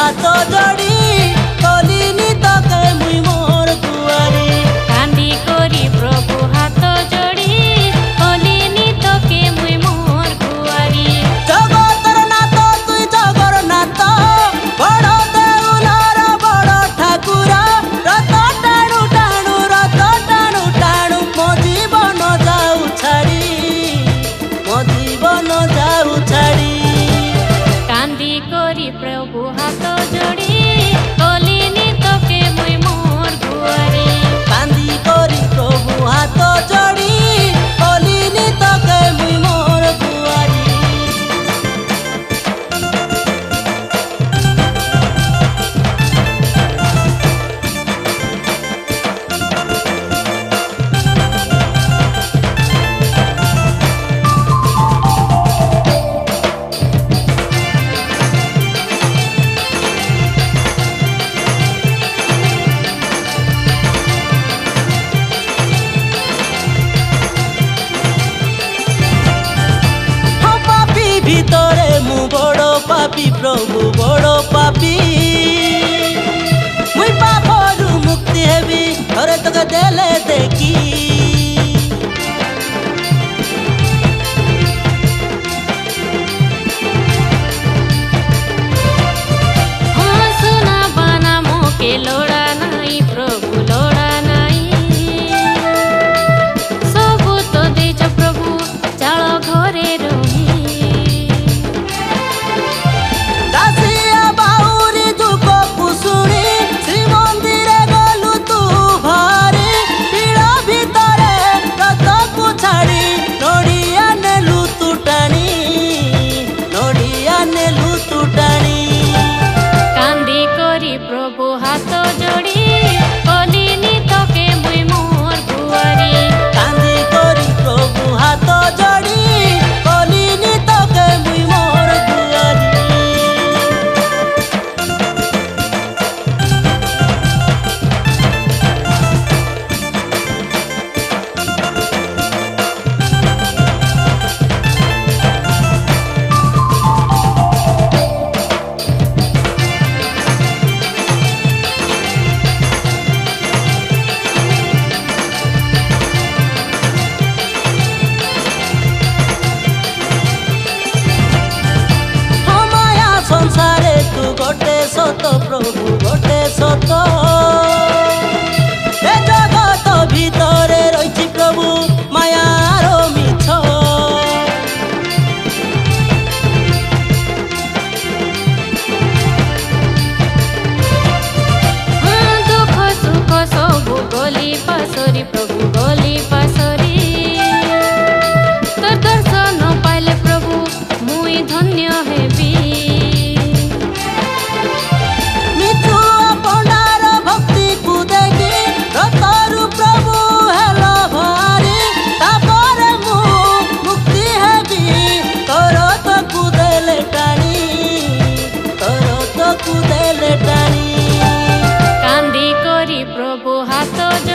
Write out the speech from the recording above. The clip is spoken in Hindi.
हाथ जोड़ी कलिनी तके मुई मोर दुआरी कांदी करी प्रभु हाथ जोड़ी कलिनी तके मुई मोर दुआरी जगतर नाथ तुई जगर नाथ बड़ देउलर बड़ ठाकुर रथ टाणु टाणु रथ टाणु टाणु मो जीवन जाऊ छाड़ी कांदी करी प्रभु हाथ जोड़ी कलिनी तके मुई मोर दुआरी कांदी करी प्रभु हाथ जोड़ी कलिनी तके मुई मोर दुआरी ভিতরে মু বড় পাপী প্রভু বড় পাপী মুই পাপরু মুক্তি হেবি ঘরে তোকে দেলে দেখি हाँ सुना बाना मोके लोड़ा नाई प्रभु लोड़ा नाई सबु तो देच प्रभु चाल घरे रही दासिया बाउरी दुख कुसुणी श्रीमंदिरे गलु तू भारी पीड़ भितरे रथ को छाड़ी नड़िया नेलु तू टाणी कांदी करी प्रभु हाथ जोड़ी कलिनी तके मुई मोर दुआरी कांदी करी प्रभु हाथ जोड़ी कलिनी तके मुई मोर दुआरी माया संसारे तू गोटे सत प्रभु गोटे सत ए जगत भितरे रही प्रभु मायार मिछ हाँ दुख सुख सबु गली पासरी प्रभु गली पासरी तोर दर्शन पाइले प्रभु मुई धन्य हेबी मिठू अपनार भक्ति को देखी रतरु प्रभु हेल भारी तापर मु मुक्ति हेबी तोर तो कुदेले टाणी कांदी करी प्रभु हाथ जोड़ी